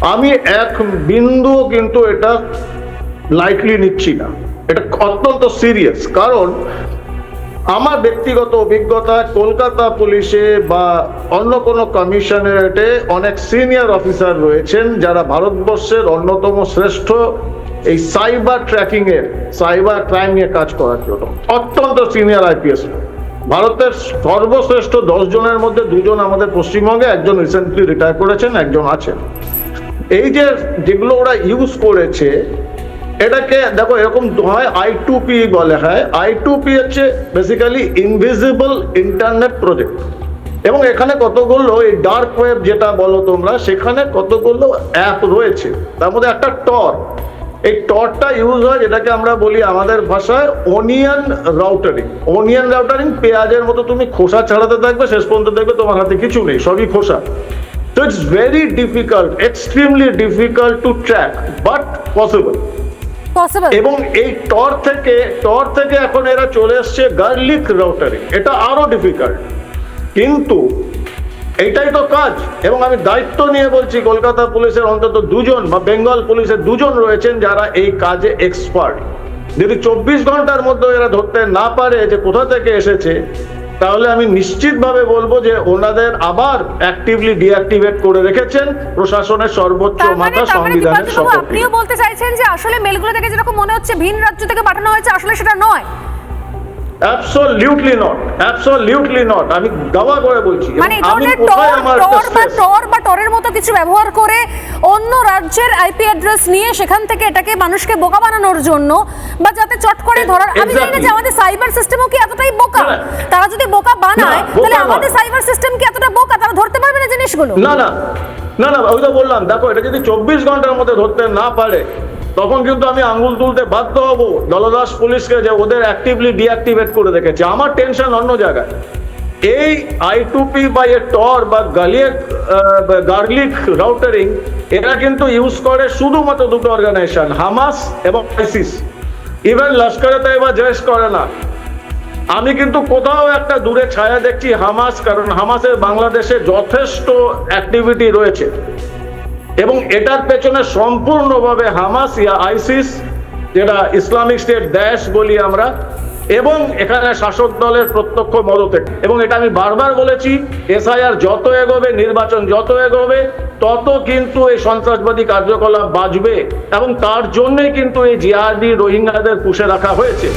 আমি এক বিন্দু কিন্তু এটা লাইটলি নিচ্ছি না, এটা অত্যন্ত সিরিয়াস। কারণ আমার ব্যক্তিগত অভিজ্ঞতা, কলকাতা পুলিশে বা অন্য কোনো কমিশনারেটে অনেক সিনিয়র অফিসার রয়েছেন যারা ভারতবর্ষের অন্যতম শ্রেষ্ঠ এই সাইবার ট্র্যাকিং এর, সাইবার ক্রাইম নিয়ে কাজ করার জন্য অত্যন্ত সিনিয়র আইপিএস। ভারতের সর্বশ্রেষ্ঠ 10 জনের মধ্যে 2 জন আমাদের পশ্চিমবঙ্গে, একজন রিসেন্টলি রিটায়ার করেছেন, একজন আছেন। এই যে যেগুলো ওরা ইউজ করেছে, এটাকে দেখো এরকম হয়, I2P বলে হয়। I2P হচ্ছে বেসিক্যালি ইনভিজিবল ইন্টারনেট প্রজেক্ট, এবং এখানে কতগুলো এই ডার্ক ওয়েব যেটা বলো তোমরা, সেখানে কতগুলো অ্যাপ রয়েছে। তার মধ্যে একটা টর, এই টরটা ইউজ হয় যেটাকে আমরা বলি আমাদের ভাষায় অনিয়ন রাউটারিং। অনিয়ন রাউটারিং, পেঁয়াজের মতো তুমি খোসা ছাড়াতে থাকবে, শেষ পর্যন্ত দেখবে তোমার হাতে কিছু নেই, সবই খোসা। So it's very difficult, extremely difficult to track, but possible. এবং এই টর থেকে এখন এরা চলে এসছে গার্লিক রাউটারিং, এটা আরো ডিফিকাল্ট। কিন্তু এইটাই তো কাজ। এবং আমি দায়িত্ব নিয়ে বলছি, কলকাতা পুলিশের অন্তত 2 জন বা বেঙ্গল পুলিশের 2 জন রয়েছেন যারা এই কাজে এক্সপার্ট। যদি 24 ঘন্টার মধ্যে এরা ধরতে না পারে যে কোথা থেকে এসেছে, তাহলে আমি নিশ্চিতভাবে বলবো যে ওনাদের আবার অ্যাক্টিভলি ডিঅ্যাক্টিভেট করে রেখেছেন প্রশাসনের সর্বোচ্চ মাথা, সংবিধানের শপথ। আপনিও বলতে চাইছেন যে আসলে মেলগুলো থেকে যেরকম মনে হচ্ছে ভিন রাজ্য থেকে পাঠানো হয়েছে, আসলে সেটা নয়? Absolutely not, absolutely not. আমি দাওয়া করে বলছি। মানে টরের মতো কিছু ব্যবহার করে অন্য রাজ্যের আইপি অ্যাড্রেস নিয়ে সেখান থেকে এটাকে মানুষকে বোকা বানানোর জন্য, বা যাতে চট করে ধরার। আমি জানি না যে আমাদের সাইবার সিস্টেমও কি এতটাই বোকা। তারা যদি বোকা বানায়, তাহলে আমাদের সাইবার সিস্টেম কি এতটা বোকা, তারা ধরতে পারবে না জিনিসগুলো? না না না না, ওই তো বললাম, দেখো এটা যদি 24 ঘন্টার মধ্যে ধরতে না পারে, তখন কিন্তু আমি আঙ্গুল তুলতে বাধ্য হব দলদাস পুলিশকে যে ওদের অ্যাক্টিভলি ডিঅ্যাক্টিভেট করে রেখেছে। আমার টেনশন অন্য জায়গায়। এই I2P বা এ টর বা গার্লিক রাউটারিং, এরা কিন্তু ইউজ করে শুধুমাত্র 2টো অর্গানাইজেশন, হামাস এবং আইসিস। ইভেন লস্করে তৈবা জয়েশ করে না। আমি কিন্তু কোথাও একটা দূরে ছায়া দেখছি হামাস, কারণ হামাসের বাংলাদেশে যথেষ্ট অ্যাক্টিভিটি রয়েছে, এবং এটার পেছনে সম্পূর্ণভাবে হামাস ইয়া আইসিস, যেটা ইসলামিক স্টেট দায়েশ বলি আমরা, এবং এখানে শাসক দলের প্রত্যক্ষ মদতে। এবং এটা আমি বারবার বলেছি, SIR যত এগোবে, নির্বাচন যত এগোবে, তত কিন্তু এই সন্ত্রাসবাদী কার্যকলাপ বাজবে, এবং তার জন্যই কিন্তু এই জিহাদি রোহিঙ্গাদের পুষে রাখা হয়েছে।